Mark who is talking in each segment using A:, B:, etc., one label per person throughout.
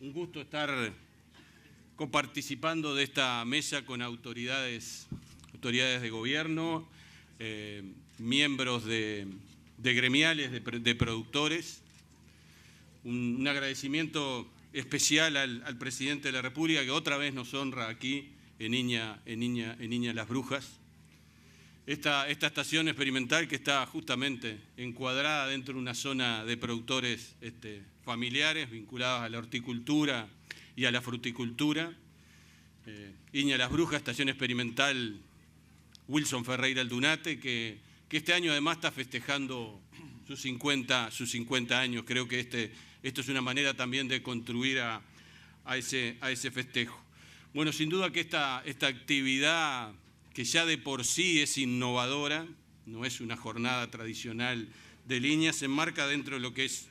A: un gusto estar coparticipando de esta mesa con autoridades de gobierno, miembros de gremiales, de productores. Un agradecimiento especial al presidente de la República, que otra vez nos honra aquí en Iña Las Brujas. Esta estación experimental que está justamente encuadrada dentro de una zona de productores familiares vinculados a la horticultura y a la fruticultura. Iña Las Brujas, estación experimental Wilson Ferreira Aldunate, que este año además está festejando sus 50 años. Creo que esto es una manera también de contribuir a ese festejo. Bueno, sin duda que esta actividad, que ya de por sí es innovadora, no es una jornada tradicional de Iña, se enmarca dentro de lo que es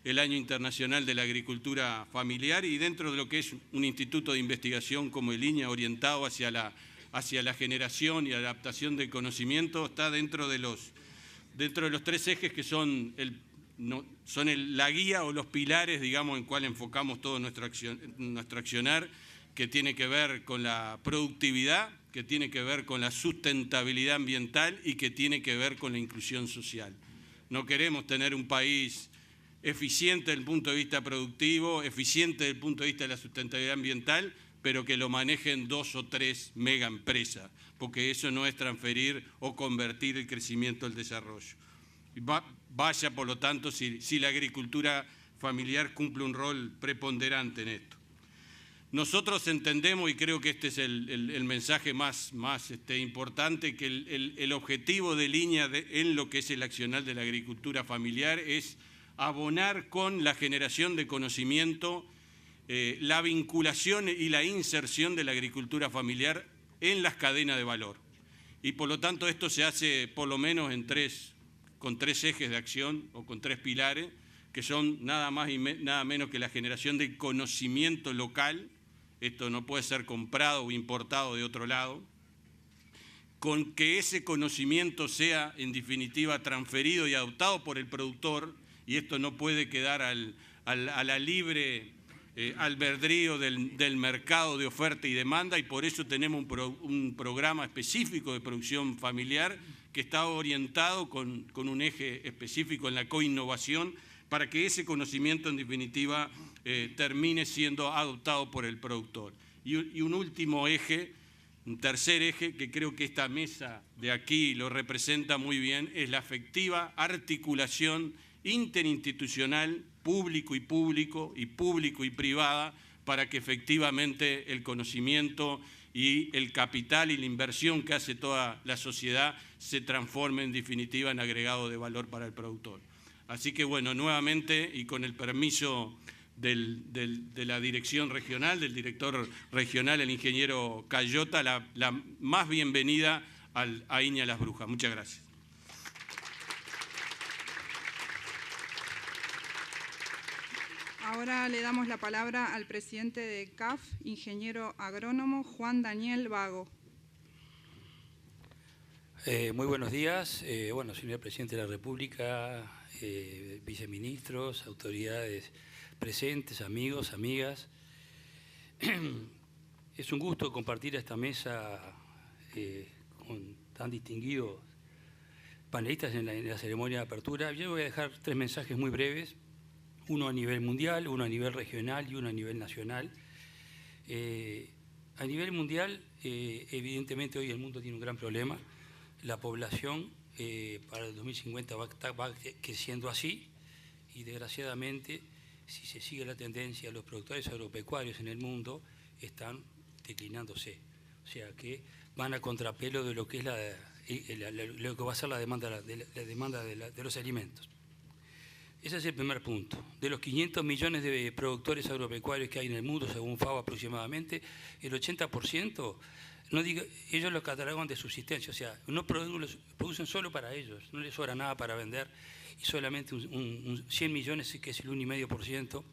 A: el Año Internacional de la Agricultura Familiar y dentro de lo que es un instituto de investigación como el Iña, orientado hacia la generación y adaptación del conocimiento. Está dentro de los tres ejes que son la guía o los pilares, digamos, en cual enfocamos todo nuestro accionar, que tiene que ver con la productividad, que tiene que ver con la sustentabilidad ambiental y que tiene que ver con la inclusión social. No queremos tener un país eficiente desde el punto de vista productivo, eficiente desde el punto de vista de la sustentabilidad ambiental, pero que lo manejen 2 o 3 megaempresas, porque eso no es transferir o convertir el crecimiento al desarrollo. Vaya, por lo tanto, si la agricultura familiar cumple un rol preponderante en esto. Nosotros entendemos, y creo que este es el mensaje más importante, que el objetivo de Iña en lo que es el accionar de la agricultura familiar es abonar con la generación de conocimiento, la vinculación y la inserción de la agricultura familiar en las cadenas de valor. Y por lo tanto esto se hace por lo menos con 3 ejes de acción o con 3 pilares, que son nada más y nada menos que la generación de conocimiento local. Esto no puede ser comprado o importado de otro lado, con que ese conocimiento sea en definitiva transferido y adoptado por el productor, y esto no puede quedar a la libre albedrío del mercado de oferta y demanda, y por eso tenemos un programa específico de producción familiar que está orientado con un eje específico en la coinnovación, para que ese conocimiento en definitiva termine siendo adoptado por el productor. Y un último eje, un tercer eje, que creo que esta mesa de aquí lo representa muy bien, es la efectiva articulación interinstitucional, público y privada, para que efectivamente el conocimiento y el capital y la inversión que hace toda la sociedad se transforme en definitiva en agregado de valor para el productor. Así que bueno, nuevamente y con el permiso de la dirección regional, del director regional, el ingeniero Cayota, la más bienvenida a Iña Las Brujas. Muchas gracias.
B: Ahora le damos la palabra al presidente de CAF, ingeniero agrónomo Juan Daniel Vago.
C: Muy buenos días. Bueno, señor presidente de la República, viceministros, autoridades presentes, amigos, amigas. Es un gusto compartir esta mesa con tan distinguidos panelistas en la ceremonia de apertura. Yo voy a dejar 3 mensajes muy breves, uno a nivel mundial, uno a nivel regional y uno a nivel nacional. A nivel mundial, evidentemente hoy el mundo tiene un gran problema. La población para el 2050 va creciendo así, y desgraciadamente, si se sigue la tendencia, los productores agropecuarios en el mundo están declinándose. O sea que van a contrapelo de lo que es lo que va a ser la demanda de los alimentos. Ese es el primer punto. De los 500 millones de productores agropecuarios que hay en el mundo, según FAO aproximadamente, el 80%, ellos lo catalogan de subsistencia, o sea, no producen solo para ellos, no les sobra nada para vender, y solamente 100 millones, que es el 1,5%,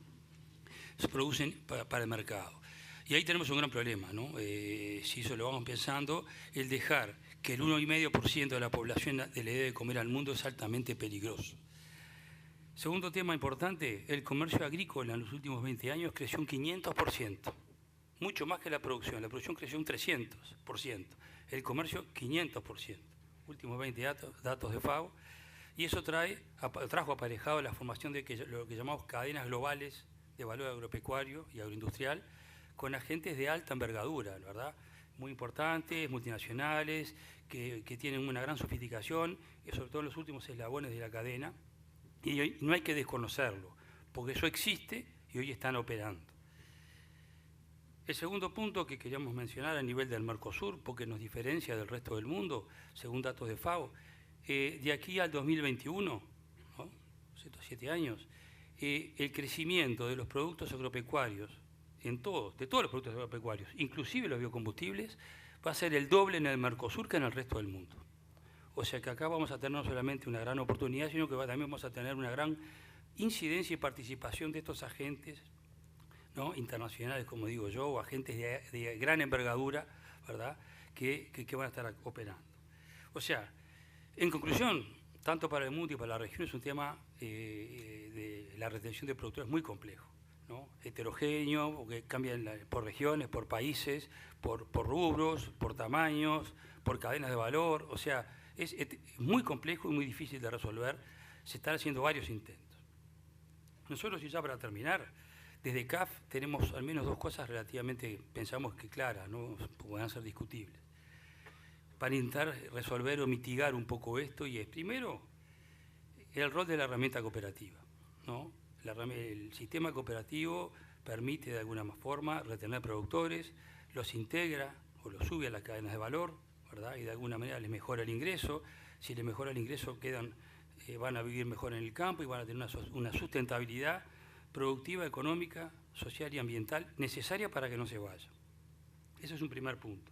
C: se producen para el mercado. Y ahí tenemos un gran problema, ¿no? Si eso lo vamos pensando, el dejar que el 1,5% de la población le debe comer al mundo es altamente peligroso. Segundo tema importante, el comercio agrícola en los últimos 20 años creció un 500%, mucho más que la producción. La producción creció un 300%, el comercio 500%. Últimos 20 datos de FAO. Y eso trajo aparejado la formación de lo que llamamos cadenas globales de valor agropecuario y agroindustrial con agentes de alta envergadura, ¿verdad? Muy importantes, multinacionales, que tienen una gran sofisticación, y sobre todo en los últimos eslabones de la cadena. Y hoy no hay que desconocerlo, porque eso existe y hoy están operando. El segundo punto que queríamos mencionar a nivel del Mercosur, porque nos diferencia del resto del mundo, según datos de FAO, de aquí al 2021, ¿no? 7 años, el crecimiento de los productos agropecuarios, de todos los productos agropecuarios, inclusive los biocombustibles, va a ser el doble en el Mercosur que en el resto del mundo. O sea que acá vamos a tener no solamente una gran oportunidad, sino que también vamos a tener una gran incidencia y participación de estos agentes, ¿no? Internacionales, como digo yo, o agentes de gran envergadura, ¿verdad?, que van a estar operando. O sea, en conclusión, tanto para el mundo y para la región es un tema de la retención de productores muy complejo, ¿no? Heterogéneo, porque cambian por regiones, por países, por rubros, por tamaños, por cadenas de valor. O sea, es muy complejo y muy difícil de resolver. Se están haciendo varios intentos. Nosotros, y ya para terminar, desde CAF tenemos al menos dos cosas relativamente, pensamos que claras, no puedan ser discutibles, para intentar resolver o mitigar un poco esto, y es, primero, el rol de la herramienta cooperativa, ¿no? El sistema cooperativo permite de alguna forma retener productores, los integra o los sube a las cadenas de valor, ¿verdad?, y de alguna manera les mejora el ingreso. Si les mejora el ingreso, van a vivir mejor en el campo y van a tener una sustentabilidad productiva, económica, social y ambiental necesaria para que no se vaya. Ese es un primer punto.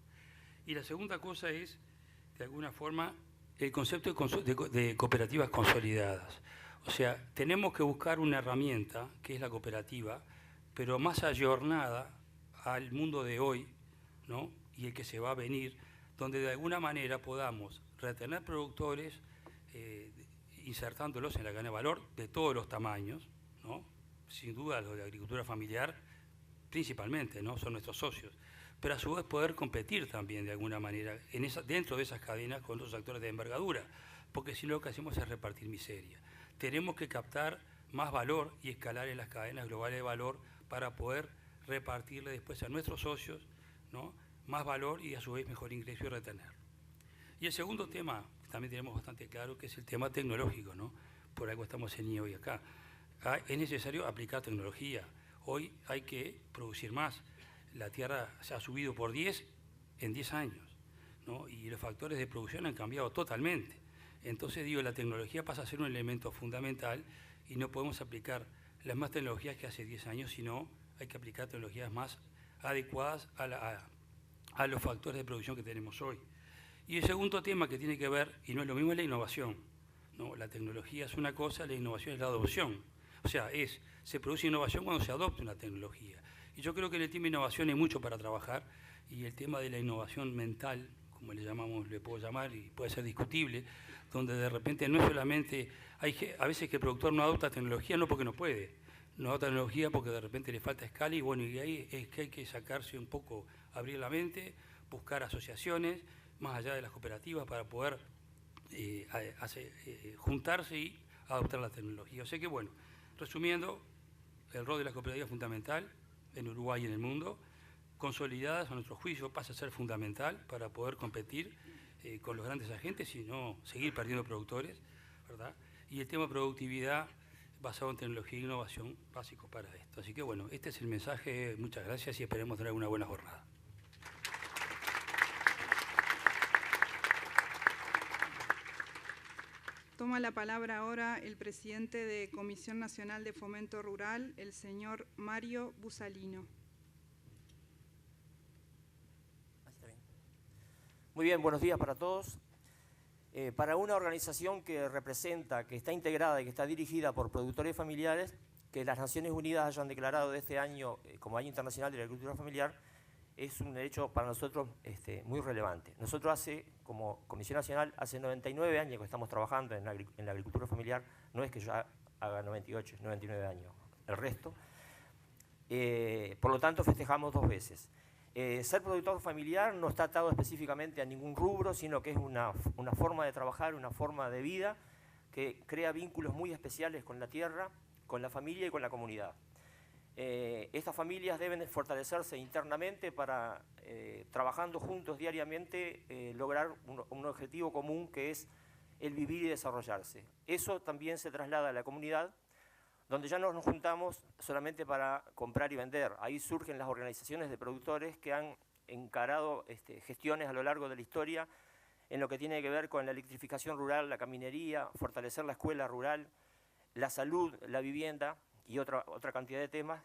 C: Y la segunda cosa es, de alguna forma, el concepto de cooperativas consolidadas. O sea, tenemos que buscar una herramienta, que es la cooperativa, pero más ayornada al mundo de hoy, ¿no?, y el que se va a venir, donde de alguna manera podamos retener productores, insertándolos en la cadena de valor de todos los tamaños, ¿no? Sin duda los de agricultura familiar principalmente, ¿no?, son nuestros socios, pero a su vez poder competir también de alguna manera dentro de esas cadenas con otros actores de envergadura, porque si no, lo que hacemos es repartir miseria. Tenemos que captar más valor y escalar en las cadenas globales de valor para poder repartirle después a nuestros socios, ¿no?, más valor y a su vez mejor ingreso y retenerlo. Y el segundo tema, que también tenemos bastante claro, que es el tema tecnológico, ¿no? Por algo estamos en hoy acá. Es necesario aplicar tecnología. Hoy hay que producir más. La tierra se ha subido por 10 en 10 años, ¿no?, y los factores de producción han cambiado totalmente. Entonces, digo, la tecnología pasa a ser un elemento fundamental y no podemos aplicar las más tecnologías que hace 10 años, sino hay que aplicar tecnologías más adecuadas a los factores de producción que tenemos hoy. Y el segundo tema que tiene que ver, y no es lo mismo, es la innovación, ¿no? La tecnología es una cosa, la innovación es la adopción. O sea, se produce innovación cuando se adopta una tecnología. Y yo creo que en el tema de innovación hay mucho para trabajar, y el tema de la innovación mental, como le puedo llamar, y puede ser discutible, donde de repente no es solamente, a veces que el productor no adopta tecnología no porque no puede, no adopta tecnología porque de repente le falta escala, y bueno, y ahí es que hay que sacarse un poco, abrir la mente, buscar asociaciones, más allá de las cooperativas, para poder juntarse y adoptar la tecnología. O sea que bueno, resumiendo, el rol de las cooperativas es fundamental en Uruguay y en el mundo, consolidadas a nuestro juicio pasa a ser fundamental para poder competir con los grandes agentes y no seguir perdiendo productores, ¿verdad? Y el tema de productividad basado en tecnología e innovación básicos para esto. Así que bueno, este es el mensaje, muchas gracias y esperemos tener una buena jornada.
B: Toma la palabra ahora el presidente de Comisión Nacional de Fomento Rural, el señor Mario Busalino.
D: Muy bien, buenos días para todos. Para una organización que representa, que está integrada y que está dirigida por productores familiares, que las Naciones Unidas hayan declarado de este año como Año Internacional de la Agricultura Familiar, es un hecho para nosotros muy relevante. Nosotros como Comisión Nacional, hace 99 años que estamos trabajando en la agricultura familiar, no es que ya haga 98, 99 años el resto. Por lo tanto, festejamos 2 veces. Ser productor familiar no está atado específicamente a ningún rubro, sino que es una forma de trabajar, una forma de vida que crea vínculos muy especiales con la tierra, con la familia y con la comunidad. Estas familias deben fortalecerse internamente para, trabajando juntos diariamente, lograr un objetivo común que es el vivir y desarrollarse. Eso también se traslada a la comunidad, donde ya no nos juntamos solamente para comprar y vender. Ahí surgen las organizaciones de productores que han encarado gestiones a lo largo de la historia en lo que tiene que ver con la electrificación rural, la caminería, fortalecer la escuela rural, la salud, la vivienda y otra cantidad de temas,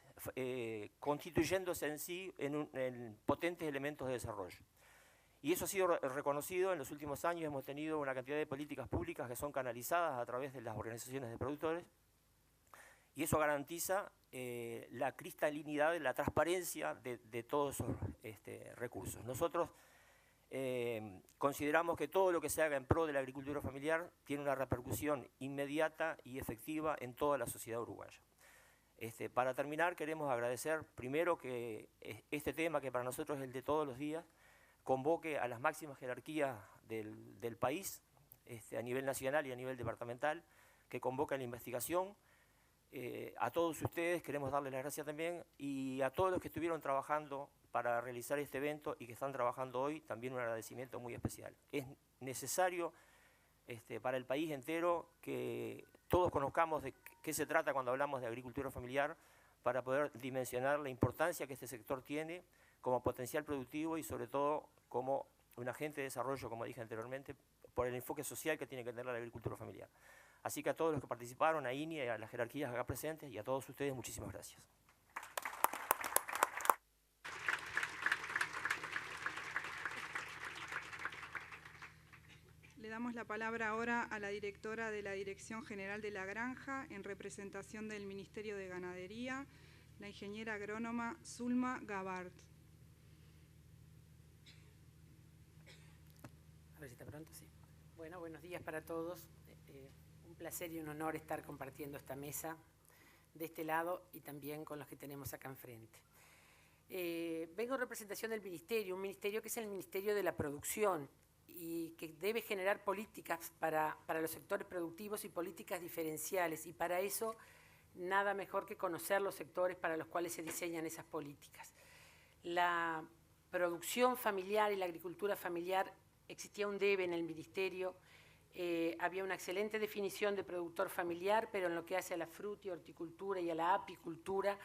D: constituyéndose en sí en potentes elementos de desarrollo. Y eso ha sido reconocido en los últimos años. Hemos tenido una cantidad de políticas públicas que son canalizadas a través de las organizaciones de productores, y eso garantiza la cristalinidad, la transparencia de todos esos recursos. Nosotros consideramos que todo lo que se haga en pro de la agricultura familiar tiene una repercusión inmediata y efectiva en toda la sociedad uruguaya. Para terminar, queremos agradecer primero que este tema, que para nosotros es el de todos los días, convoque a las máximas jerarquías del país, a nivel nacional y a nivel departamental, que convoque a la investigación. A todos ustedes queremos darles las gracias también, y a todos los que estuvieron trabajando para realizar este evento y que están trabajando hoy, también un agradecimiento muy especial. Es necesario para el país entero que todos conozcamos de qué se trata cuando hablamos de agricultura familiar, para poder dimensionar la importancia que este sector tiene como potencial productivo y sobre todo como un agente de desarrollo, como dije anteriormente, por el enfoque social que tiene que tener la agricultura familiar. Así que a todos los que participaron, a INI, a las jerarquías acá presentes y a todos ustedes, muchísimas gracias.
B: Le damos la palabra ahora a la directora de la Dirección General de la Granja, en representación del Ministerio de Ganadería, la ingeniera agrónoma Zulma Gabart.
E: A ver si está pronto, sí. Bueno, buenos días para todos. Un placer y un honor estar compartiendo esta mesa de este lado y también con los que tenemos acá enfrente. Vengo en representación del Ministerio, un ministerio que es el Ministerio de la Producción y que debe generar políticas para los sectores productivos y políticas diferenciales, y para eso nada mejor que conocer los sectores para los cuales se diseñan esas políticas. La producción familiar y la agricultura familiar, existía un debe en el Ministerio. Había una excelente definición de productor familiar, pero en lo que hace a la fruta y horticultura y a la apicultura,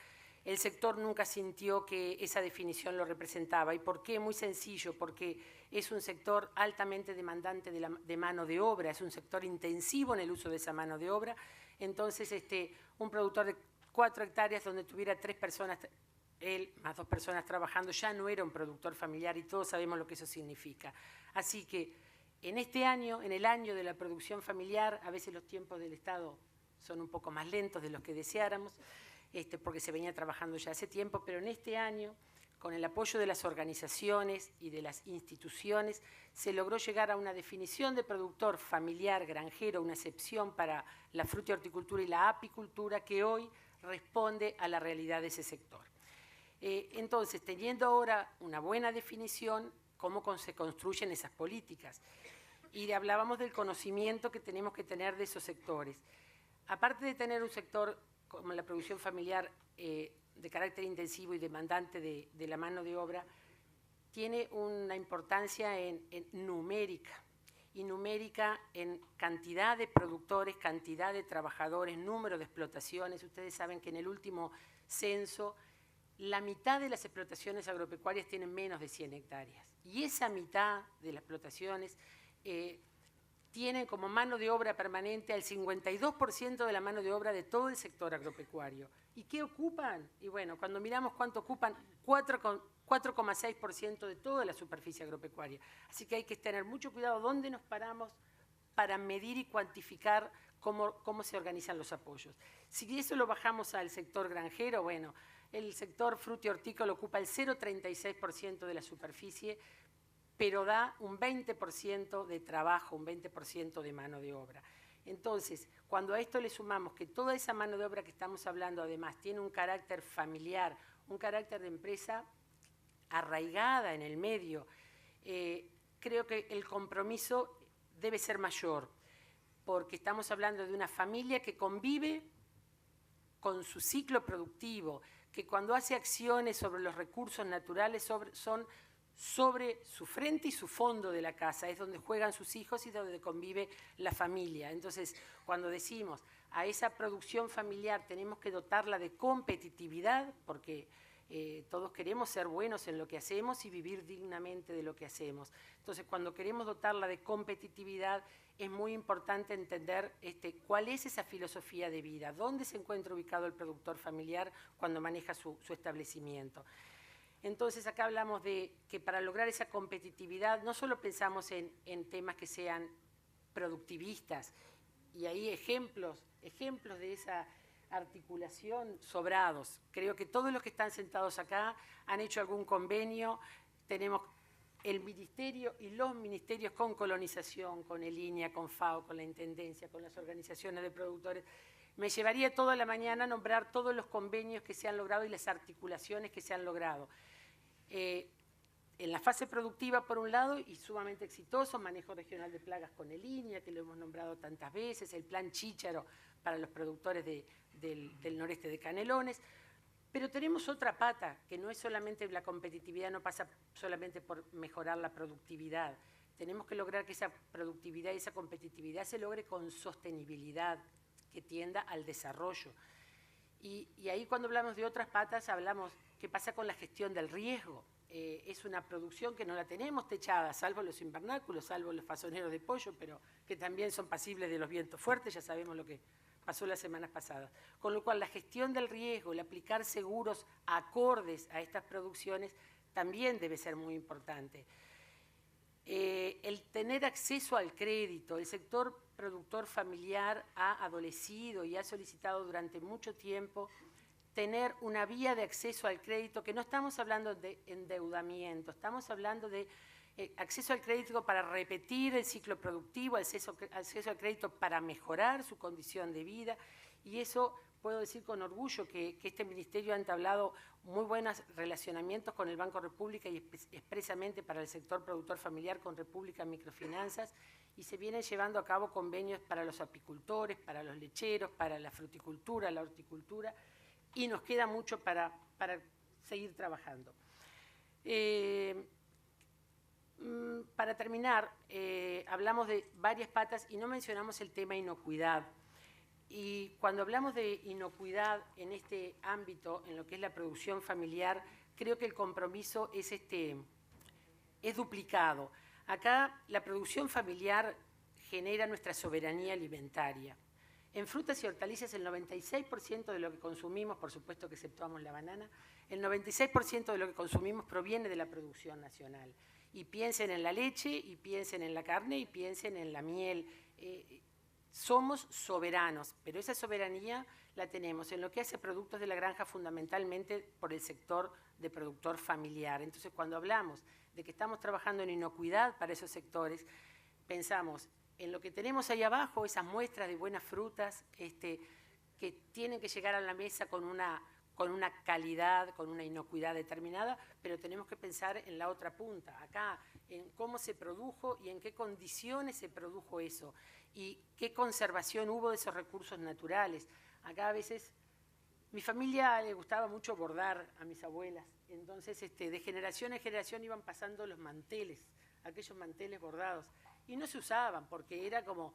E: el sector nunca sintió que esa definición lo representaba. ¿Y por qué? Muy sencillo, porque es un sector altamente demandante de mano de obra, es un sector intensivo en el uso de esa mano de obra. Entonces, un productor de 4 hectáreas donde tuviera 3 personas, él más 2 personas trabajando, ya no era un productor familiar, y todos sabemos lo que eso significa. Así que en este año, en el año de la producción familiar, a veces los tiempos del Estado son un poco más lentos de los que deseáramos, porque se venía trabajando ya hace tiempo, pero en este año, con el apoyo de las organizaciones y de las instituciones, se logró llegar a una definición de productor familiar granjero, una excepción para la fruta y horticultura y la apicultura, que hoy responde a la realidad de ese sector. Entonces, teniendo ahora una buena definición, ¿cómo se construyen esas políticas? Y hablábamos del conocimiento que tenemos que tener de esos sectores. Aparte de tener un sector como la producción familiar de carácter intensivo y demandante de la mano de obra, tiene una importancia en numérica, y numérica en cantidad de productores, cantidad de trabajadores, número de explotaciones. Ustedes saben que en el último censo, la mitad de las explotaciones agropecuarias tienen menos de 100 hectáreas. Y esa mitad de las explotaciones tienen como mano de obra permanente al 52% de la mano de obra de todo el sector agropecuario. ¿Y qué ocupan? Y bueno, cuando miramos cuánto ocupan, 4,6% de toda la superficie agropecuaria. Así que hay que tener mucho cuidado dónde nos paramos para medir y cuantificar cómo se organizan los apoyos. Si eso lo bajamos al sector granjero, bueno, el sector fruta y hortícola ocupa el 0,36% de la superficie, pero da un 20% de trabajo, un 20% de mano de obra. Entonces, Cuando a esto le sumamos que toda esa mano de obra que estamos hablando además tiene un carácter familiar, un carácter de empresa arraigada en el medio, creo que el compromiso debe ser mayor, porque estamos hablando de una familia que convive con su ciclo productivo, que cuando hace acciones sobre los recursos naturales son sobre su frente y su fondo de la casa, es donde juegan sus hijos y donde convive la familia. Entonces, cuando decimos a esa producción familiar tenemos que dotarla de competitividad, porque todos queremos ser buenos en lo que hacemos y vivir dignamente de lo que hacemos. Entonces, cuando queremos dotarla de competitividad, es muy importante entender cuál es esa filosofía de vida, dónde se encuentra ubicado el productor familiar cuando maneja su establecimiento. Entonces, acá hablamos de que para lograr esa competitividad no solo pensamos en temas que sean productivistas, y hay ejemplos de esa articulación sobrados. Creo que todos los que están sentados acá han hecho algún convenio, tenemos el ministerio y los ministerios con colonización, con el INEA, con FAO, con la Intendencia, con las organizaciones de productores. Me llevaría toda la mañana a nombrar todos los convenios que se han logrado y las articulaciones que se han logrado. En la fase productiva, por un lado, y sumamente exitoso, manejo regional de plagas con el INEA, que lo hemos nombrado tantas veces, el plan Chícharo para los productores del noreste de Canelones, pero tenemos otra pata, que no es solamente la competitividad, no pasa solamente por mejorar la productividad. Tenemos que lograr que esa productividad y esa competitividad se logre con sostenibilidad, que tienda al desarrollo. Y ahí cuando hablamos de otras patas, hablamos qué pasa con la gestión del riesgo. Es una producción que no la tenemos techada, salvo los invernáculos, salvo los fasoneros de pollo, pero que también son pasibles de los vientos fuertes, ya sabemos lo que pasó las semanas pasadas. Con lo cual, la gestión del riesgo, el aplicar seguros acordes a estas producciones, también debe ser muy importante. El tener acceso al crédito, el sector productor familiar ha adolecido y ha solicitado durante mucho tiempo tener una vía de acceso al crédito, que no estamos hablando de endeudamiento, estamos hablando de acceso al crédito para repetir el ciclo productivo, acceso al crédito para mejorar su condición de vida, y eso puedo decir con orgullo que este ministerio ha entablado muy buenos relacionamientos con el Banco República y expresamente para el sector productor familiar con República Microfinanzas, y se vienen llevando a cabo convenios para los apicultores, para los lecheros, para la fruticultura, la horticultura, y nos queda mucho para seguir trabajando. Para terminar, hablamos de varias patas y no mencionamos el tema inocuidad. Y cuando hablamos de inocuidad en este ámbito, en lo que es la producción familiar, creo que el compromiso es duplicado. Acá la producción familiar genera nuestra soberanía alimentaria. En frutas y hortalizas el 96% de lo que consumimos, por supuesto que exceptuamos la banana, el 96% de lo que consumimos proviene de la producción nacional. Y piensen en la leche, y piensen en la carne, y piensen en la miel. Somos soberanos, pero esa soberanía la tenemos en lo que hace productos de la granja fundamentalmente por el sector de productor familiar. Entonces, cuando hablamos de que estamos trabajando en inocuidad para esos sectores, pensamos en lo que tenemos ahí abajo, esas muestras de buenas frutas que tienen que llegar a la mesa con una calidad, con una inocuidad determinada, pero tenemos que pensar en la otra punta, acá, en cómo se produjo y en qué condiciones se produjo eso, y qué conservación hubo de esos recursos naturales. Acá a veces, mi familia le gustaba mucho bordar a mis abuelas, entonces de generación en generación iban pasando los manteles, aquellos manteles bordados, y no se usaban porque era como,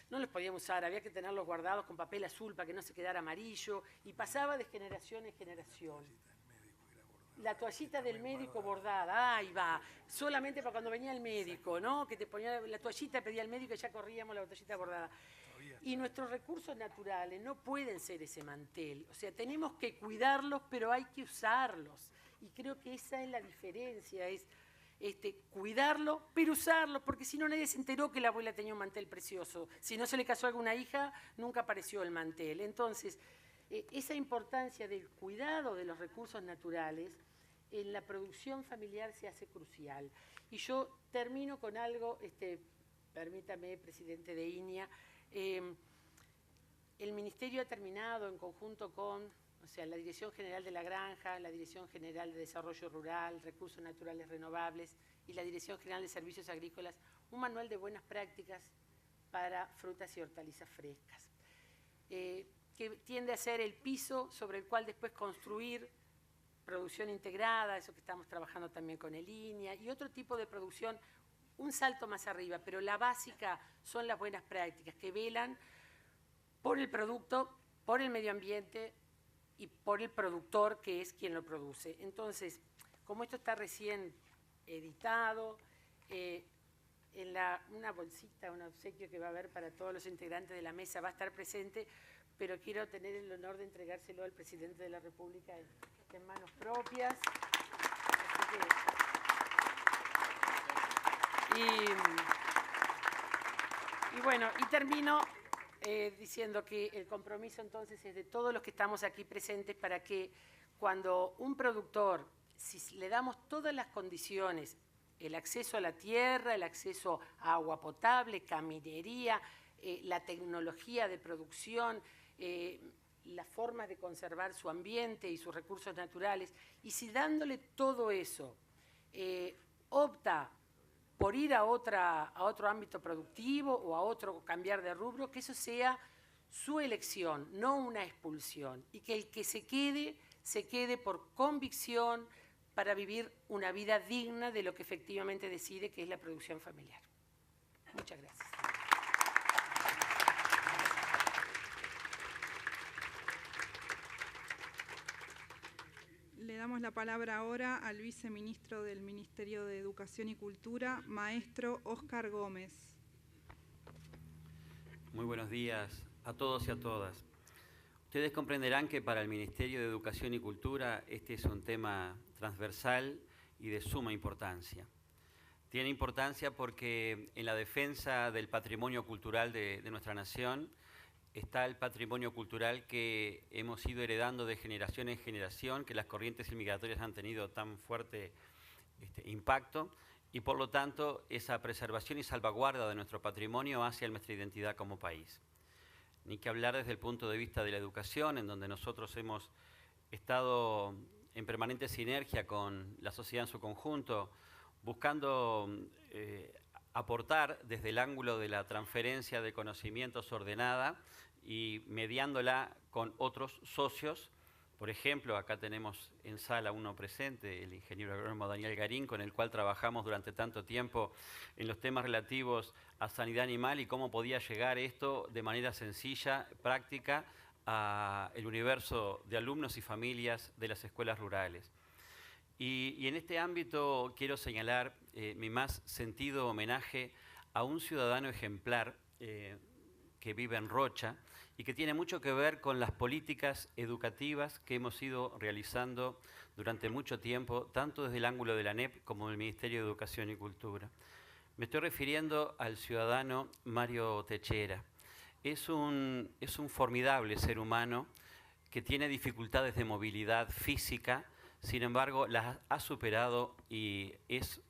E: no los podíamos usar, había que tenerlos guardados con papel azul para que no se quedara amarillo, y pasaba de generación en generación. La toallita del médico bordada, ahí va, solamente para cuando venía el médico, ¿no? Que te ponía la toallita, pedía el médico y ya corríamos la toallita bordada. Y nuestros recursos naturales no pueden ser ese mantel, o sea, tenemos que cuidarlos, pero hay que usarlos. Y creo que esa es la diferencia, es cuidarlo, pero usarlo, porque si no nadie se enteró que la abuela tenía un mantel precioso. Si no se le casó a alguna hija, nunca apareció el mantel. Entonces, esa importancia del cuidado de los recursos naturales en la producción familiar se hace crucial. Y yo termino con algo, permítame, presidente de INEA, El Ministerio ha terminado en conjunto con, la Dirección General de la Granja, la Dirección General de Desarrollo Rural, Recursos Naturales Renovables y la Dirección General de Servicios Agrícolas, un manual de buenas prácticas para frutas y hortalizas frescas, que tiende a ser el piso sobre el cual después construir producción integrada, eso que estamos trabajando también con el INEA, y otro tipo de producción, un salto más arriba, pero la básica son las buenas prácticas que velan por el producto, por el medio ambiente y por el productor, que es quien lo produce. Entonces, como esto está recién editado, una bolsita, un obsequio que va a haber para todos los integrantes de la mesa va a estar presente, pero quiero tener el honor de entregárselo al presidente de la República en manos propias. Y bueno, y termino diciendo que el compromiso entonces es de todos los que estamos aquí presentes para que cuando un productor, si le damos todas las condiciones, el acceso a la tierra, el acceso a agua potable, caminería, la tecnología de producción, la forma de conservar su ambiente y sus recursos naturales, y si dándole todo eso opta por ir a otro ámbito productivo o a otro, cambiar de rubro, que eso sea su elección, no una expulsión, y que el que se quede por convicción para vivir una vida digna de lo que efectivamente decide, que es la producción familiar. Muchas gracias.
B: Le damos la palabra ahora al viceministro del Ministerio de Educación y Cultura, maestro Óscar Gómez.
F: Muy buenos días a todos y a todas. Ustedes comprenderán que para el Ministerio de Educación y Cultura este es un tema transversal y de suma importancia. Tiene importancia porque en la defensa del patrimonio cultural de nuestra nación está el patrimonio cultural que hemos ido heredando de generación en generación, que las corrientes inmigratorias han tenido tan fuerte impacto, y por lo tanto esa preservación y salvaguarda de nuestro patrimonio hacia nuestra identidad como país. Ni que hablar desde el punto de vista de la educación, en donde nosotros hemos estado en permanente sinergia con la sociedad en su conjunto, buscando aportar desde el ángulo de la transferencia de conocimientos ordenada y mediándola con otros socios. Por ejemplo, acá tenemos en sala uno presente, el ingeniero agrónomo Daniel Garín, con el cual trabajamos durante tanto tiempo en los temas relativos a sanidad animal y cómo podía llegar esto de manera sencilla, práctica, al universo de alumnos y familias de las escuelas rurales. Y en este ámbito quiero señalar mi más sentido homenaje a un ciudadano ejemplar que vive en Rocha y que tiene mucho que ver con las políticas educativas que hemos ido realizando durante mucho tiempo, tanto desde el ángulo de la ANEP como del Ministerio de Educación y Cultura. Me estoy refiriendo al ciudadano Mario Techera. Es un formidable ser humano que tiene dificultades de movilidad física, sin embargo las ha superado y es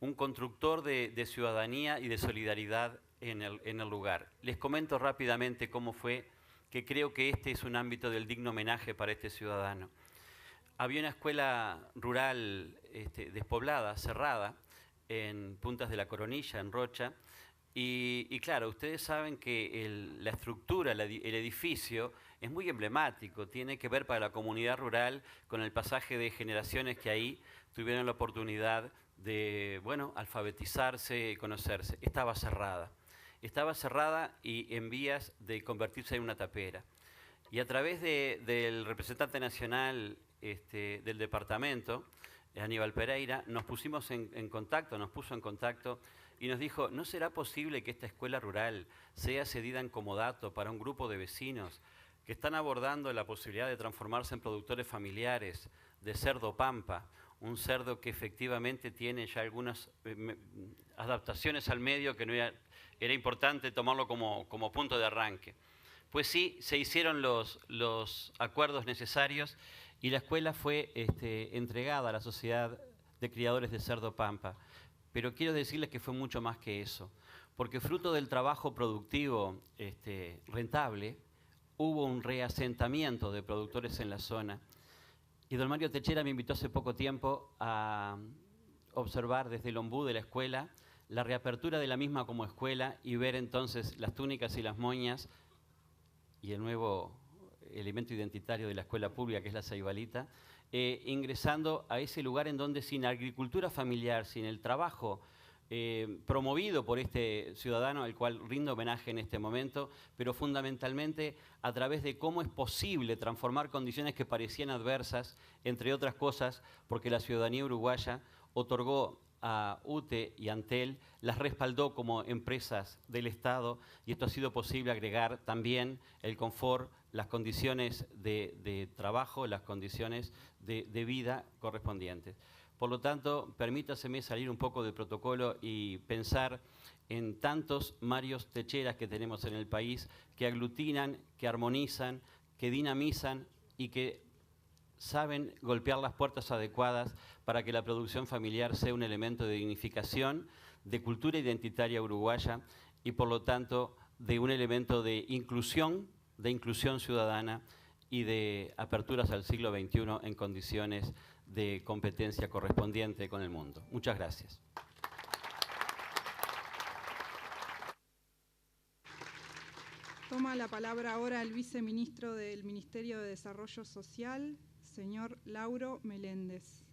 F: un constructor de ciudadanía y de solidaridad en el lugar. Les comento rápidamente cómo fue, que creo que este es un ámbito del digno homenaje para este ciudadano. Había una escuela rural despoblada, cerrada, en Puntas de la Coronilla, en Rocha, y claro, ustedes saben que la estructura, el edificio, es muy emblemático, tiene que ver para la comunidad rural con el pasaje de generaciones que ahí tuvieron la oportunidad de, bueno, alfabetizarse y conocerse. Estaba cerrada y en vías de convertirse en una tapera. Y a través del representante nacional del departamento, Aníbal Pereira, nos puso en contacto y nos dijo, ¿no será posible que esta escuela rural sea cedida en comodato para un grupo de vecinos que están abordando la posibilidad de transformarse en productores familiares de cerdo pampa, un cerdo que efectivamente tiene ya algunas adaptaciones al medio que no era importante tomarlo como punto de arranque? Pues sí, se hicieron los acuerdos necesarios y la escuela fue entregada a la Sociedad de Criadores de Cerdo Pampa. Pero quiero decirles que fue mucho más que eso, porque fruto del trabajo productivo rentable, hubo un reasentamiento de productores en la zona. Y don Mario Techera me invitó hace poco tiempo a observar desde el ombú de la escuela la reapertura de la misma como escuela y ver entonces las túnicas y las moñas y el nuevo elemento identitario de la escuela pública, que es la Ceibalita, ingresando a ese lugar en donde sin agricultura familiar, sin el trabajo promovido por este ciudadano al cual rindo homenaje en este momento, pero fundamentalmente a través de cómo es posible transformar condiciones que parecían adversas, entre otras cosas, porque la ciudadanía uruguaya otorgó a UTE y Antel, las respaldó como empresas del Estado, y esto ha sido posible agregar también el confort, las condiciones de trabajo, las condiciones de vida correspondientes. Por lo tanto, permítaseme salir un poco del protocolo y pensar en tantos Marios Techeras que tenemos en el país, que aglutinan, que armonizan, que dinamizan y que saben golpear las puertas adecuadas para que la producción familiar sea un elemento de dignificación, de cultura identitaria uruguaya y, por lo tanto, de un elemento de inclusión ciudadana y de aperturas al siglo XXI en condiciones de competencia correspondiente con el mundo. Muchas gracias.
B: Toma la palabra ahora el viceministro del Ministerio de Desarrollo Social, señor Lauro Meléndez.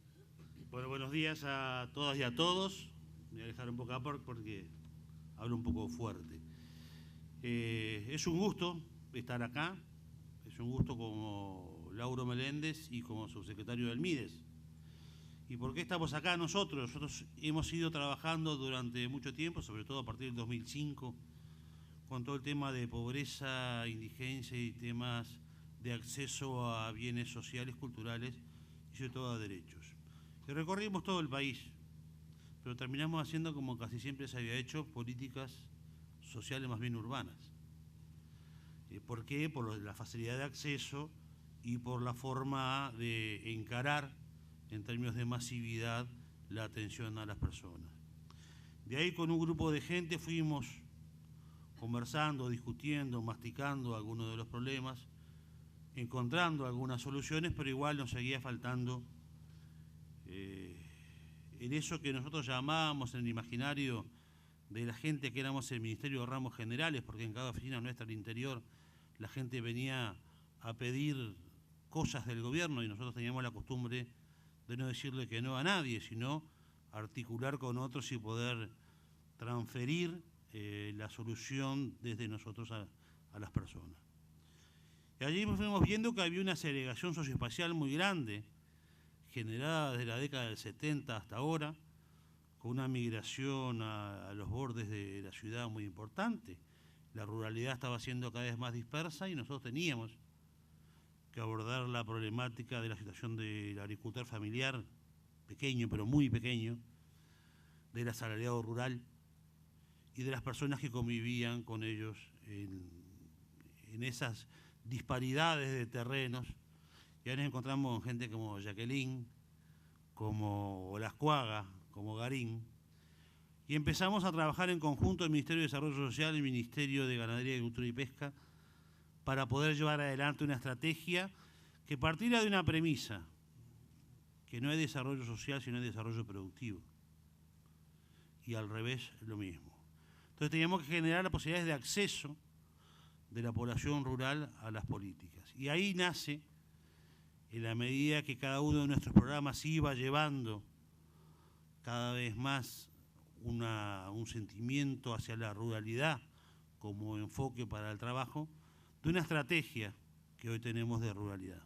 G: Bueno, buenos días a todas y a todos. Me voy a dejar un poco aparte porque hablo un poco fuerte. Es un gusto estar acá. Es un gusto como Lauro Meléndez y como subsecretario del MIDES. ¿Y por qué estamos acá nosotros? Nosotros hemos ido trabajando durante mucho tiempo, sobre todo a partir del 2005, con todo el tema de pobreza, indigencia y temas de acceso a bienes sociales, culturales y sobre todo a derechos. Y recorrimos todo el país, pero terminamos haciendo, como casi siempre se había hecho, políticas sociales más bien urbanas. ¿Por qué? Por la facilidad de acceso y por la forma de encarar, en términos de masividad, la atención a las personas. De ahí, con un grupo de gente fuimos conversando, discutiendo, masticando algunos de los problemas, encontrando algunas soluciones, pero igual nos seguía faltando en eso que nosotros llamábamos en el imaginario de la gente que éramos el Ministerio de Ramos Generales, porque en cada oficina nuestra al interior la gente venía a pedir cosas del gobierno y nosotros teníamos la costumbre de no decirle que no a nadie, sino articular con otros y poder transferir la solución desde nosotros a las personas. Y allí fuimos viendo que había una segregación socioespacial muy grande, generada desde la década del 70 hasta ahora, con una migración a los bordes de la ciudad muy importante. La ruralidad estaba siendo cada vez más dispersa y nosotros teníamos que abordar la problemática de la situación del agricultor familiar, pequeño pero muy pequeño, del asalariado rural y de las personas que convivían con ellos en esas disparidades de terrenos. Y ahí nos encontramos con gente como Jacqueline, como Olascuaga, como Garín, y empezamos a trabajar en conjunto el Ministerio de Desarrollo Social y el Ministerio de Ganadería, Agricultura y Pesca para poder llevar adelante una estrategia que partiera de una premisa, que no es desarrollo social, sino es desarrollo productivo. Y al revés, lo mismo. Entonces teníamos que generar las posibilidades de acceso de la población rural a las políticas. Y ahí nace, en la medida que cada uno de nuestros programas iba llevando cada vez más un sentimiento hacia la ruralidad como enfoque para el trabajo, de una estrategia que hoy tenemos de ruralidad.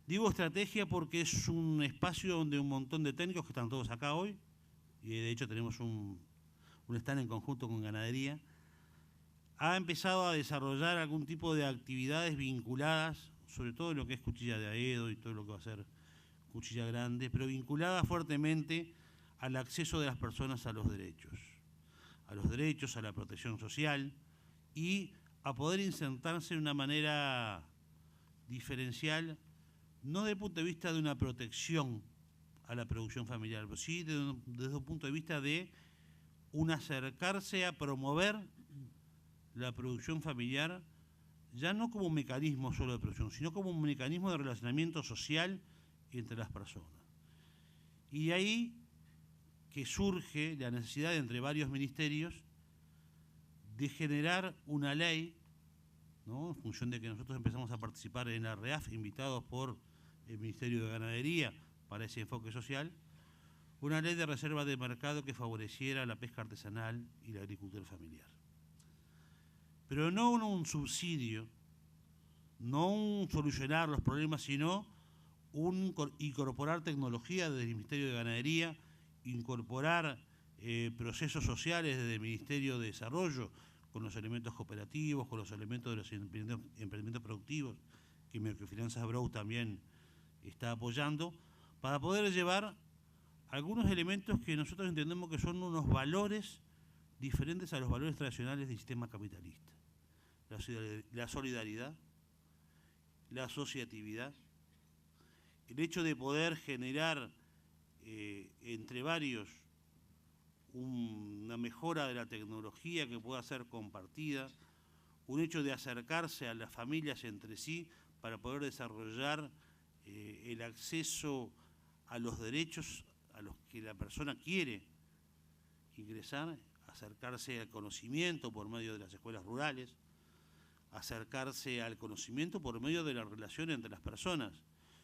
G: Digo estrategia porque es un espacio donde un montón de técnicos, que están todos acá hoy, y de hecho tenemos un stand en conjunto con Ganadería, ha empezado a desarrollar algún tipo de actividades vinculadas, sobre todo en lo que es cuchilla de aedo y todo lo que va a ser cuchilla grande, pero vinculadas fuertemente al acceso de las personas a los derechos, a la protección social y a poder insertarse de una manera diferencial, no desde el punto de vista de una protección a la producción familiar, pero sí desde un punto de vista de un acercarse a promover la producción familiar ya no como un mecanismo solo de producción, sino como un mecanismo de relacionamiento social entre las personas. Y de ahí que surge la necesidad entre varios ministerios de generar una ley, ¿no?, en función de que nosotros empezamos a participar en la REAF, invitados por el Ministerio de Ganadería para ese enfoque social, una ley de reserva de mercado que favoreciera la pesca artesanal y la agricultura familiar. Pero no un subsidio, no un solucionar los problemas, sino un incorporar tecnología desde el Ministerio de Ganadería, incorporar procesos sociales desde el Ministerio de Desarrollo, con los elementos cooperativos, con los elementos de los emprendimientos productivos, que Microfinanzas Brou también está apoyando, para poder llevar algunos elementos que nosotros entendemos que son unos valores diferentes a los valores tradicionales del sistema capitalista. La solidaridad, la asociatividad, el hecho de poder generar entre varios una mejora de la tecnología que pueda ser compartida, un hecho de acercarse a las familias entre sí para poder desarrollar el acceso a los derechos a los que la persona quiere ingresar, acercarse al conocimiento por medio de las escuelas rurales, acercarse al conocimiento por medio de la relación entre las personas.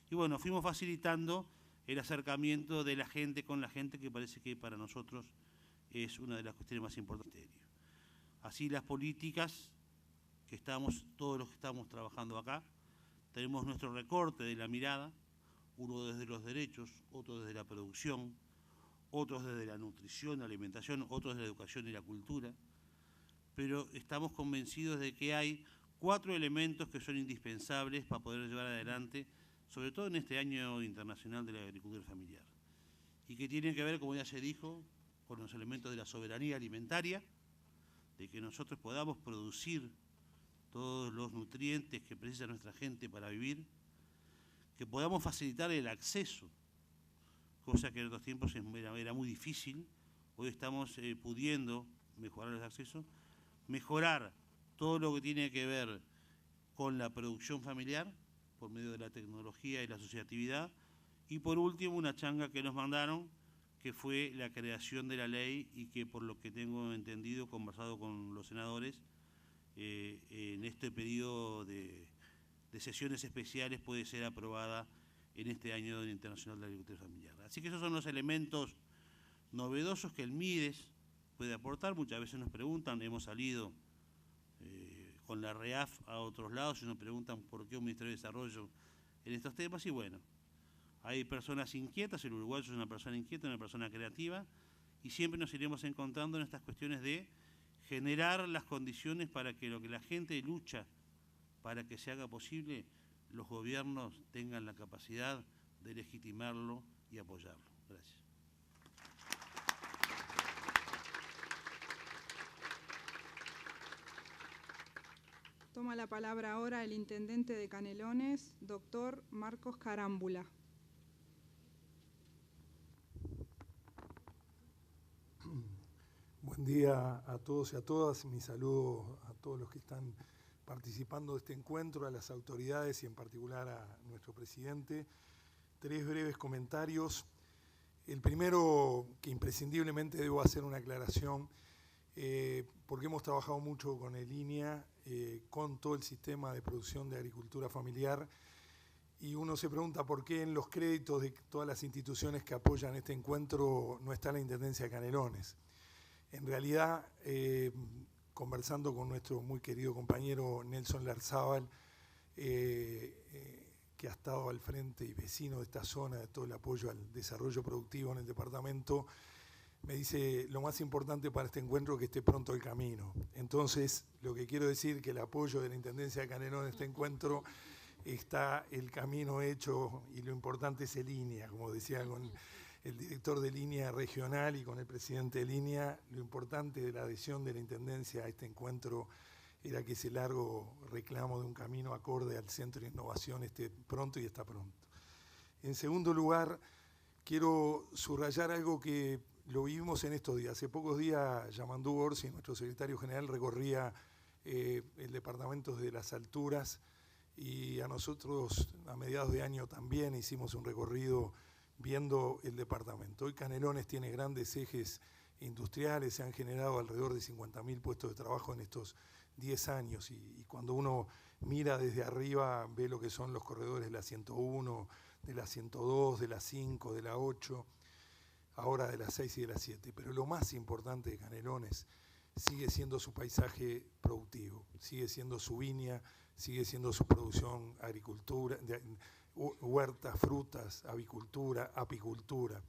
G: Y bueno, fuimos facilitando el acercamiento de la gente con la gente, que parece que para nosotros es una de las cuestiones más importantes. Así las políticas que todos los que estamos trabajando acá, tenemos nuestro recorte de la mirada, uno desde los derechos, otro desde la producción, otros desde la nutrición, la alimentación, otros desde la educación y la cultura, pero estamos convencidos de que hay 4 elementos que son indispensables para poder llevar adelante, sobre todo en este año internacional de la agricultura familiar, y que tienen que ver, como ya se dijo, con los elementos de la soberanía alimentaria, de que nosotros podamos producir todos los nutrientes que precisa nuestra gente para vivir, que podamos facilitar el acceso, cosa que en otros tiempos era muy difícil. Hoy estamos pudiendo mejorar el acceso, mejorar todo lo que tiene que ver con la producción familiar por medio de la tecnología y la asociatividad, y por último una changa que nos mandaron, que fue la creación de la ley, y que por lo que tengo entendido, conversado con los senadores, en este periodo de sesiones especiales puede ser aprobada en este año internacional de la agricultura familiar. Así que esos son los elementos novedosos que el MIDES puede aportar. Muchas veces nos preguntan, hemos salido con la REAF a otros lados y nos preguntan por qué un Ministerio de Desarrollo en estos temas, y bueno, hay personas inquietas, el uruguayo es una persona inquieta, una persona creativa, y siempre nos iremos encontrando en estas cuestiones de generar las condiciones para que lo que la gente lucha para que se haga posible, los gobiernos tengan la capacidad de legitimarlo y apoyarlo. Gracias.
B: Toma la palabra ahora el intendente de Canelones, doctor Marcos Carámbula.
H: Buen día a todos y a todas. Mi saludo a todos los que están participando de este encuentro, a las autoridades y en particular a nuestro presidente. 3 breves comentarios. El primero, que imprescindiblemente debo hacer una aclaración, porque hemos trabajado mucho con el INEA, con todo el sistema de producción de agricultura familiar, y uno se pregunta por qué en los créditos de todas las instituciones que apoyan este encuentro no está la Intendencia de Canelones. En realidad, conversando con nuestro muy querido compañero Nelson Larzábal, que ha estado al frente y vecino de esta zona, de todo el apoyo al desarrollo productivo en el departamento, me dice, lo más importante para este encuentro es que esté pronto el camino. Entonces, lo que quiero decir que el apoyo de la Intendencia de Canelones en este encuentro, está el camino hecho, y lo importante es el INEA, como decía con el director de línea regional y con el presidente de línea. Lo importante de la adhesión de la Intendencia a este encuentro era que ese largo reclamo de un camino acorde al Centro de Innovación esté pronto, y está pronto. En segundo lugar, quiero subrayar algo que lo vivimos en estos días. Hace pocos días, Yamandú Orsi, nuestro secretario general, recorría el departamento de las alturas, y a nosotros a mediados de año también hicimos un recorrido viendo el departamento. Hoy Canelones tiene grandes ejes industriales, se han generado alrededor de 50.000 puestos de trabajo en estos 10 años, y cuando uno mira desde arriba ve lo que son los corredores de la 101, de la 102, de la 5, de la 8, ahora de la 6 y de la 7. Pero lo más importante de Canelones sigue siendo su paisaje productivo, sigue siendo su viña, sigue siendo su producción, agricultura, huertas, frutas, avicultura, apicultura.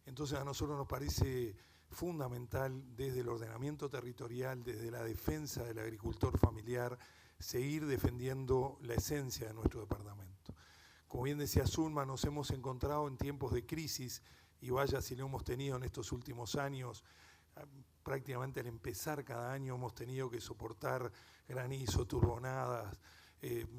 H: Entonces a nosotros nos parece fundamental desde el ordenamiento territorial, desde la defensa del agricultor familiar, seguir defendiendo la esencia de nuestro departamento. Como bien decía Zulma, nos hemos encontrado en tiempos de crisis, y vaya si lo hemos tenido en estos últimos años. Prácticamente al empezar cada año hemos tenido que soportar granizo, turbonadas,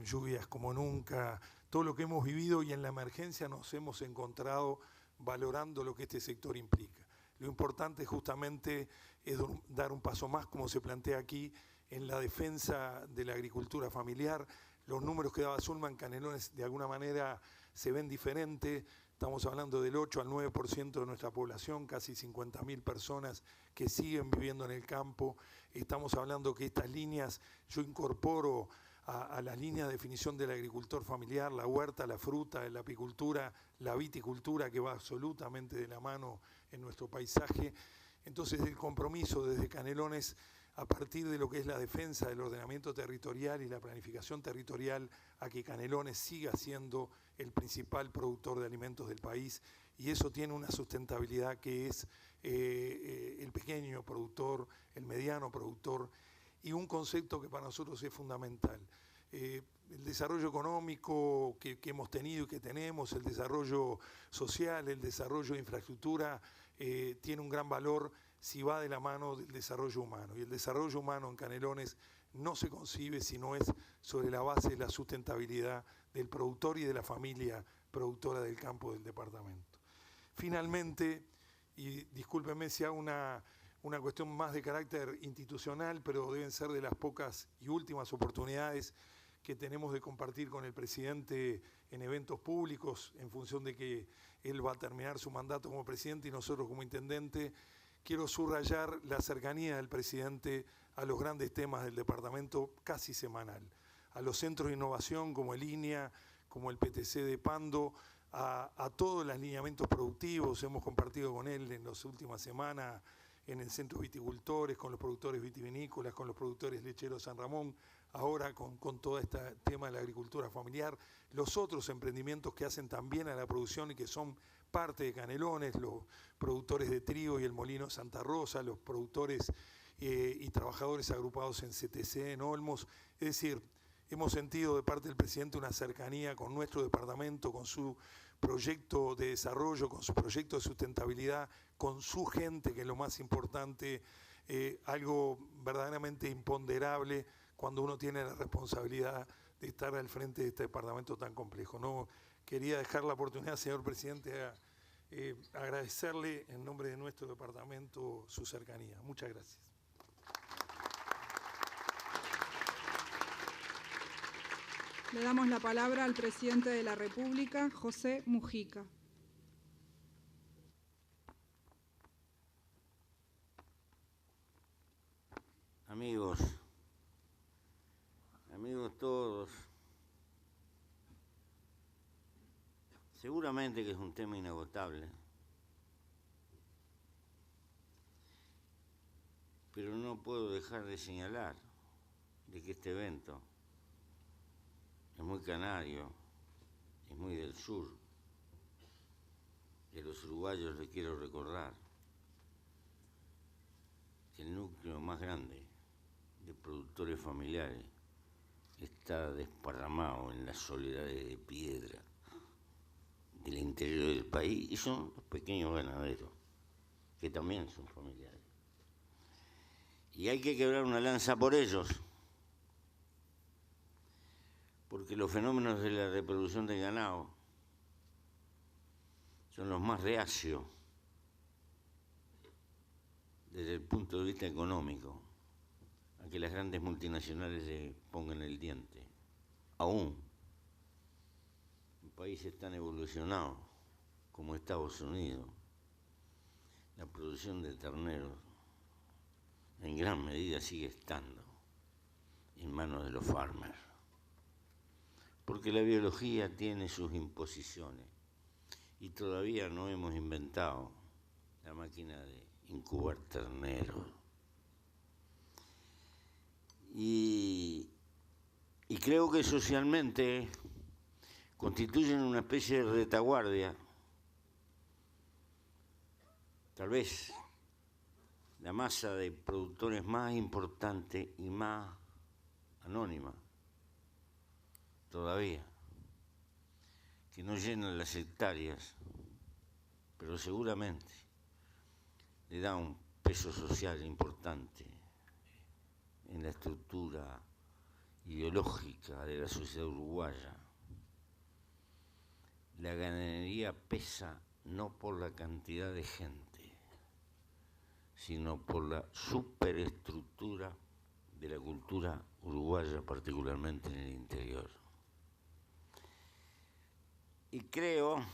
H: lluvias como nunca, todo lo que hemos vivido, y en la emergencia nos hemos encontrado valorando lo que este sector implica. Lo importante justamente es dar un paso más, como se plantea aquí, en la defensa de la agricultura familiar. Los números que daba Zulma en Canelones de alguna manera se ven diferentes. Estamos hablando del 8 al 9% de nuestra población, casi 50.000 personas que siguen viviendo en el campo. Estamos hablando que estas líneas, yo incorporo a las líneas de definición del agricultor familiar, la huerta, la fruta, la apicultura, la viticultura, que va absolutamente de la mano en nuestro paisaje. Entonces el compromiso desde Canelones, a partir de lo que es la defensa del ordenamiento territorial y la planificación territorial, a que Canelones siga siendo el principal productor de alimentos del país, y eso tiene una sustentabilidad que es el pequeño productor, el mediano productor, y un concepto que para nosotros es fundamental. El desarrollo económico que hemos tenido y que tenemos, el desarrollo social, el desarrollo de infraestructura, tiene un gran valor si va de la mano del desarrollo humano. Y el desarrollo humano en Canelones no se concibe si no es sobre la base de la sustentabilidad del productor y de la familia productora del campo del departamento. Finalmente, y discúlpenme si hago una cuestión más de carácter institucional, pero deben ser de las pocas y últimas oportunidades que tenemos de compartir con el presidente en eventos públicos, en función de que él va a terminar su mandato como presidente y nosotros como intendente. Quiero subrayar la cercanía del presidente a los grandes temas del departamento casi semanal, a los centros de innovación como el INEA, como el PTC de Pando, a todos los lineamientos productivos. Hemos compartido con él en las últimas semanas en el Centro de Viticultores, con los productores vitivinícolas, con los productores lecheros San Ramón, ahora con todo este tema de la agricultura familiar, los otros emprendimientos que hacen también a la producción y que son parte de Canelones, los productores de trigo y el molino Santa Rosa, los productores y trabajadores agrupados en CTC, en Olmos. Es decir, hemos sentido de parte del presidente una cercanía con nuestro departamento, con su proyecto de desarrollo, con su proyecto de sustentabilidad, con su gente, que es lo más importante, algo verdaderamente imponderable cuando uno tiene la responsabilidad de estar al frente de este departamento tan complejo. No quería dejar la oportunidad, señor presidente, a agradecerle en nombre de nuestro departamento su cercanía. Muchas gracias.
B: Le damos la palabra al presidente de la República, José Mujica.
I: Amigos todos, seguramente que es un tema inagotable, pero no puedo dejar de señalar de que este evento es muy canario, es muy del sur. Y a los uruguayos les quiero recordar que el núcleo más grande de productores familiares está desparramado en las soledades de piedra del interior del país, y son los pequeños ganaderos, que también son familiares. Y hay que quebrar una lanza por ellos, porque los fenómenos de la reproducción del ganado son los más reacios desde el punto de vista económico a que las grandes multinacionales le pongan el diente. Aún en países tan evolucionados como Estados Unidos, la producción de terneros en gran medida sigue estando en manos de los farmers, porque la biología tiene sus imposiciones y todavía no hemos inventado la máquina de incubar terneros. Y creo que socialmente constituyen una especie de retaguardia, tal vez la masa de productores más importante y más anónima todavía, que no llenan las hectáreas, pero seguramente le da un peso social importante en la estructura ideológica de la sociedad uruguaya. La ganadería pesa no por la cantidad de gente, sino por la superestructura de la cultura uruguaya, particularmente en el interior. Y creo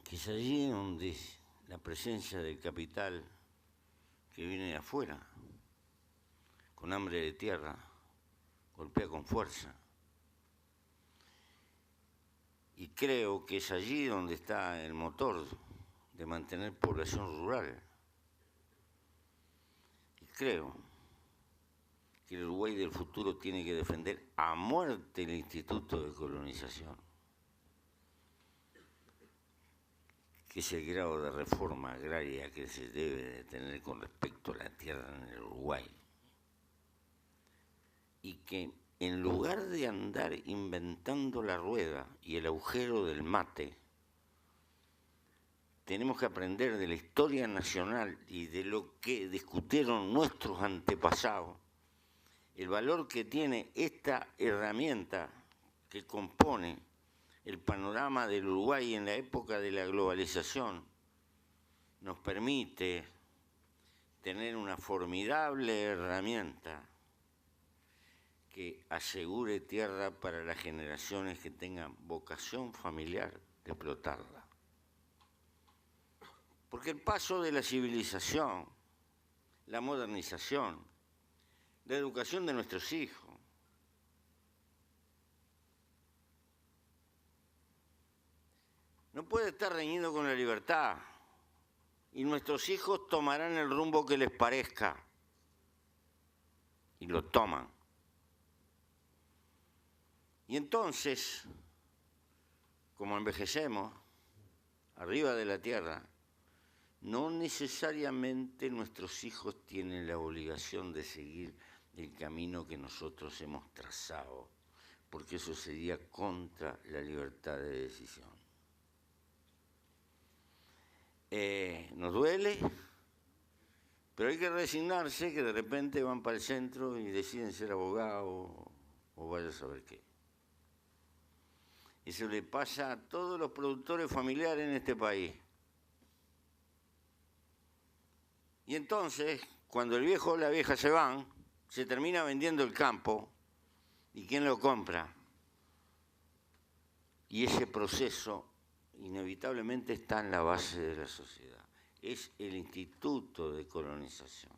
I: que es allí donde la presencia del capital que viene de afuera, con hambre de tierra, golpea con fuerza. Y creo que es allí donde está el motor de mantener población rural. Y creo que el Uruguay del futuro tiene que defender a muerte el Instituto de Colonización, que es el grado de reforma agraria que se debe de tener con respecto a la tierra en el Uruguay. Y que en lugar de andar inventando la rueda y el agujero del mate, tenemos que aprender de la historia nacional y de lo que discutieron nuestros antepasados, el valor que tiene esta herramienta que compone el panorama del Uruguay en la época de la globalización. Nos permite tener una formidable herramienta que asegure tierra para las generaciones que tengan vocación familiar de explotarla. Porque el paso de la civilización, la modernización, la educación de nuestros hijos, no puede estar reñido con la libertad, y nuestros hijos tomarán el rumbo que les parezca, y lo toman. Y entonces, como envejecemos arriba de la tierra, no necesariamente nuestros hijos tienen la obligación de seguir el camino que nosotros hemos trazado, porque eso sería contra la libertad de decisión. Nos duele, pero hay que resignarse que de repente van para el centro y deciden ser abogados o vaya a saber qué. Eso le pasa a todos los productores familiares en este país. Y entonces, cuando el viejo o la vieja se van, se termina vendiendo el campo. ¿Y quién lo compra? Y ese proceso inevitablemente está en la base de la sociedad. Es el Instituto de Colonización,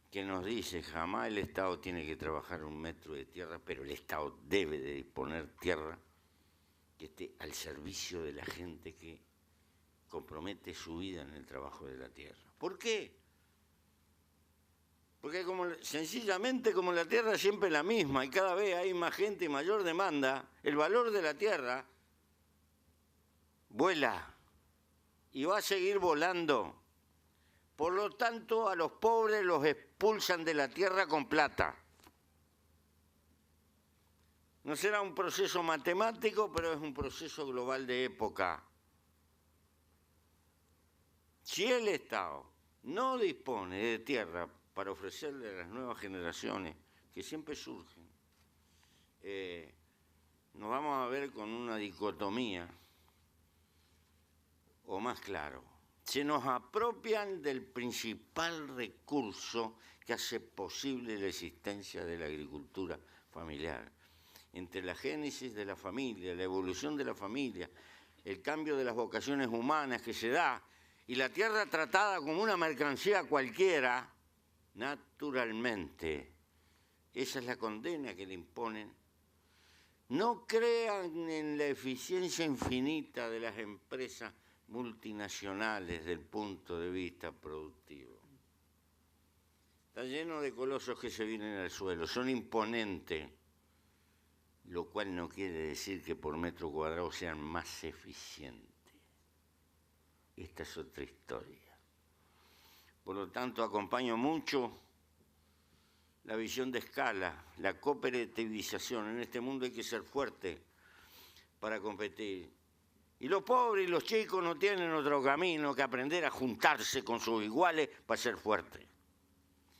I: que nos dice jamás el Estado tiene que trabajar 1 metro de tierra, pero el Estado debe de disponer tierra que esté al servicio de la gente que compromete su vida en el trabajo de la tierra. ¿Por qué? Porque sencillamente como la tierra siempre es la misma y cada vez hay más gente y mayor demanda, el valor de la tierra vuela y va a seguir volando. Por lo tanto, a los pobres los expulsan de la tierra con plata. No será un proceso matemático, pero es un proceso global de época. Si el Estado no dispone de tierra para ofrecerle a las nuevas generaciones que siempre surgen, nos vamos a ver con una dicotomía, o más claro, se nos apropian del principal recurso que hace posible la existencia de la agricultura familiar. Entre la génesis de la familia, la evolución de la familia, el cambio de las vocaciones humanas que se da y la tierra tratada como una mercancía cualquiera, naturalmente, esa es la condena que le imponen. No crean en la eficiencia infinita de las empresas multinacionales desde el punto de vista productivo. Está lleno de colosos que se vienen al suelo, son imponentes, lo cual no quiere decir que por metro cuadrado sean más eficientes. Esta es otra historia. Por lo tanto, acompaño mucho la visión de escala, la cooperativización. En este mundo hay que ser fuerte para competir. Y los pobres y los chicos no tienen otro camino que aprender a juntarse con sus iguales para ser fuertes.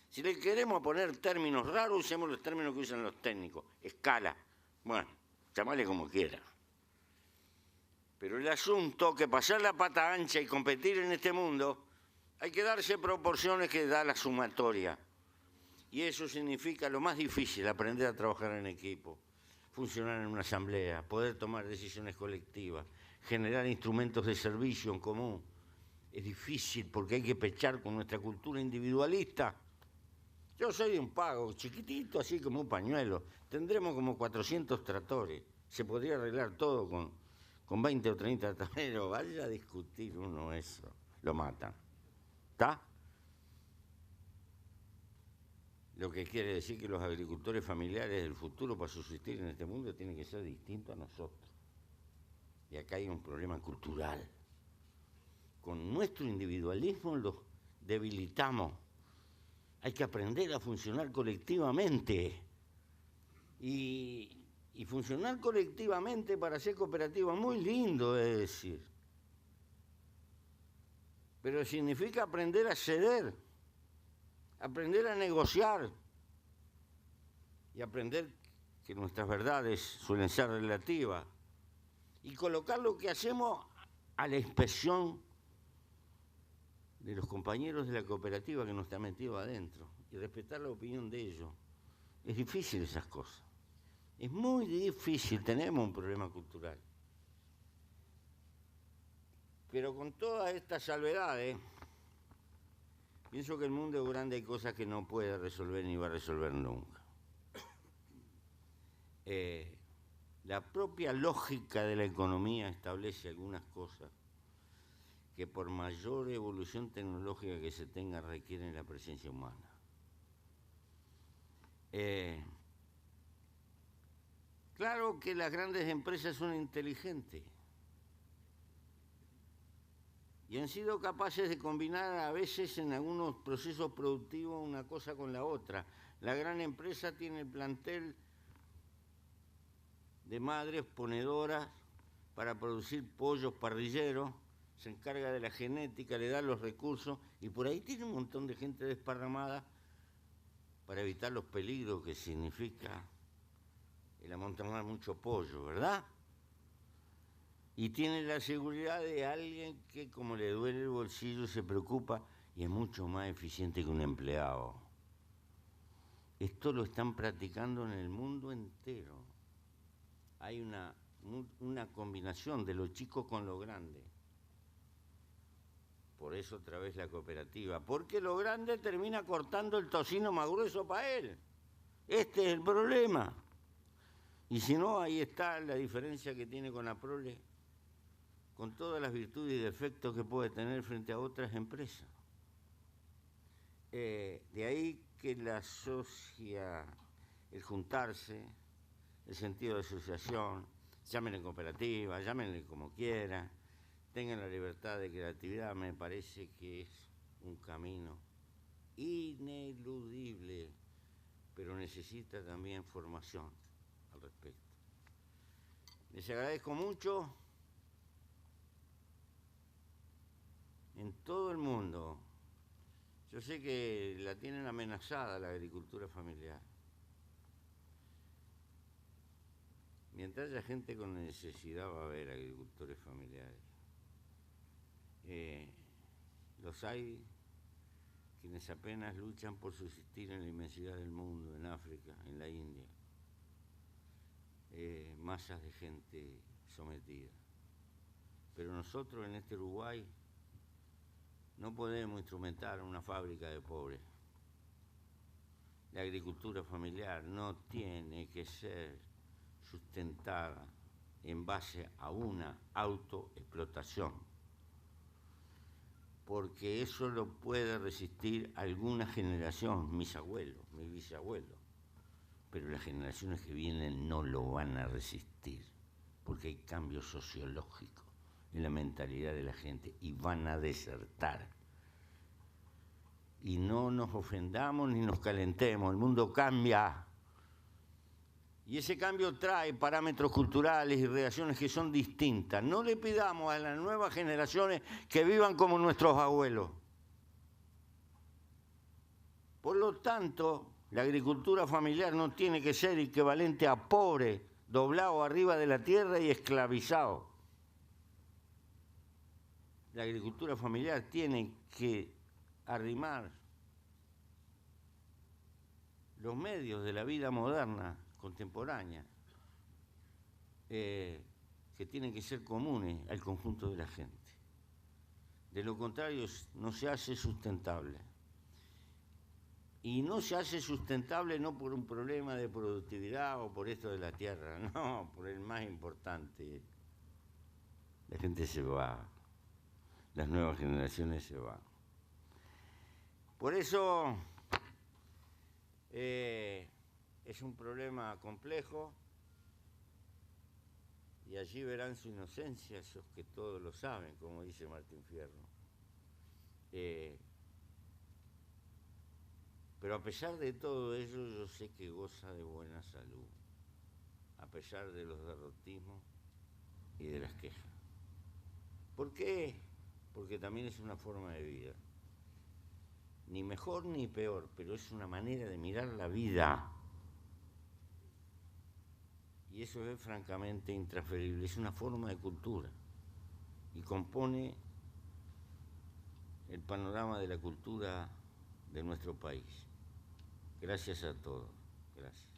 I: Si le queremos poner términos raros, usemos los términos que usan los técnicos. Escala. Bueno, llamale como quiera. Pero el asunto que pasar la pata ancha y competir en este mundo, hay que darse proporciones que da la sumatoria. Y eso significa lo más difícil, aprender a trabajar en equipo, funcionar en una asamblea, poder tomar decisiones colectivas, generar instrumentos de servicio en común. Es difícil porque hay que pechar con nuestra cultura individualista. Yo soy de un pago chiquitito, así como un pañuelo. Tendremos como 400 tractores. Se podría arreglar todo con 20 o 30 tractores. Vaya a discutir uno eso. Lo matan. ¿Está? Lo que quiere decir que los agricultores familiares del futuro para subsistir en este mundo tienen que ser distintos a nosotros. Y acá hay un problema cultural. Con nuestro individualismo los debilitamos. Hay que aprender a funcionar colectivamente. Y funcionar colectivamente para ser cooperativa es muy lindo, es decir. Pero significa aprender a ceder, aprender a negociar y aprender que nuestras verdades suelen ser relativas y colocar lo que hacemos a la inspección de los compañeros de la cooperativa que nos está metido adentro y respetar la opinión de ellos. Es difícil esas cosas. Es muy difícil, tenemos un problema cultural. Pero con todas estas salvedades, pienso que el mundo es grande, hay cosas que no puede resolver ni va a resolver nunca. La propia lógica de la economía establece algunas cosas que por mayor evolución tecnológica que se tenga requieren la presencia humana. Claro que las grandes empresas son inteligentes y han sido capaces de combinar a veces en algunos procesos productivos una cosa con la otra. La gran empresa tiene el plantel de madres ponedoras para producir pollos parrilleros, se encarga de la genética, le da los recursos y por ahí tiene un montón de gente desparramada para evitar los peligros que significa el amontonar mucho pollo, ¿verdad? Y tiene la seguridad de alguien que, como le duele el bolsillo, se preocupa y es mucho más eficiente que un empleado. Esto lo están practicando en el mundo entero. Hay una combinación de lo chico con lo grande. Por eso otra vez la cooperativa. Porque lo grande termina cortando el tocino más grueso para él. Este es el problema. Y si no, ahí está la diferencia que tiene con la prole, con todas las virtudes y defectos que puede tener frente a otras empresas. De ahí que la el juntarse, el sentido de asociación, llámenle cooperativa, llámenle como quieran, tengan la libertad de creatividad, me parece que es un camino ineludible, pero necesita también formación al respecto. Les agradezco mucho. En todo el mundo, yo sé que la tienen amenazada la agricultura familiar. Mientras haya gente con necesidad va a haber agricultores familiares. los hay quienes apenas luchan por subsistir en la inmensidad del mundo, en África, en la India. Masas de gente sometida. Pero nosotros en este Uruguay no podemos instrumentar una fábrica de pobres. La agricultura familiar no tiene que ser sustentada en base a una autoexplotación, porque eso lo puede resistir alguna generación, mis abuelos, mis bisabuelos, pero las generaciones que vienen no lo van a resistir, porque hay cambios sociológicos en la mentalidad de la gente y van a desertar. Y no nos ofendamos ni nos calentemos, el mundo cambia. Y ese cambio trae parámetros culturales y reacciones que son distintas. No le pidamos a las nuevas generaciones que vivan como nuestros abuelos. Por lo tanto, la agricultura familiar no tiene que ser equivalente a pobre, doblado arriba de la tierra y esclavizado. La agricultura familiar tiene que arrimar los medios de la vida moderna, contemporánea, que tienen que ser comunes al conjunto de la gente. De lo contrario, no se hace sustentable. Y no se hace sustentable no por un problema de productividad o por esto de la tierra, no, por el más importante. La gente se va, las nuevas generaciones se van. Por eso es un problema complejo y allí verán su inocencia esos que todos lo saben, como dice Martín Fierro. Pero a pesar de todo ello, yo sé que goza de buena salud, a pesar de los derrotismos y de las quejas. ¿Por qué? Porque también es una forma de vida. Ni mejor ni peor, pero es una manera de mirar la vida. Y eso es francamente intransferible, es una forma de cultura. Y compone el panorama de la cultura de nuestro país. Gracias a todos. Gracias.